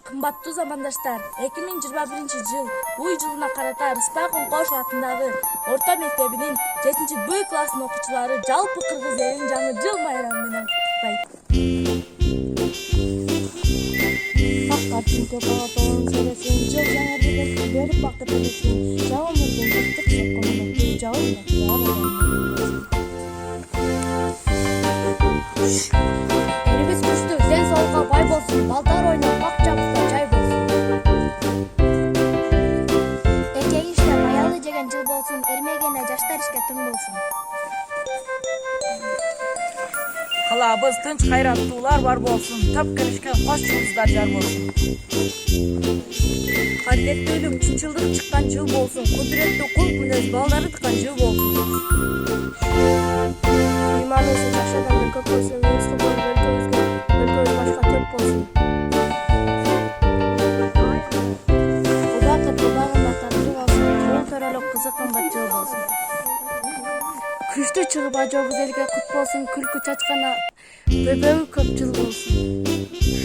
Кымбаттуу замандаштар, 2021 жыл уй жылына карата Рыспай Коңкош атындагы орто мектебинин 7-Б класстын окуучулары жалпы кыргыз элин жаңы жыл майрамы менен куттуктайт. Аккартын көп ала тоонун сересин жыл жаңа бийлик берип бакыт элесин жабы мурдун ыстык сокконун элибиз күчтүү, ден соолукка бай болсун, балдар ойноп бак жабыста жай болсун. Эркек иштеп аялды жеген жыл болсун, эрмегене жаштар ишке тың болсун. Калаабыз тынч кайраттуулар бар болсун, тап келишкен кош жылдыздар жар болсун. Кадыреттүүлүк, чынчылдык чыккан жыл болсун, кудуреттүү кул мүнөз балдары тыккан жыл болсун. Ыйманыбыз жашагандан көп болсун, ырыскы болуп өлкөбүз башка төп болсун. Убакыт убагында таттуу болсун, кол төрөлүк кызык кымбат жыл болсун. Күчтүү чыгып ажообуз элге кут болсун, күлкү чачкан бөбөгү көп жыл болсун.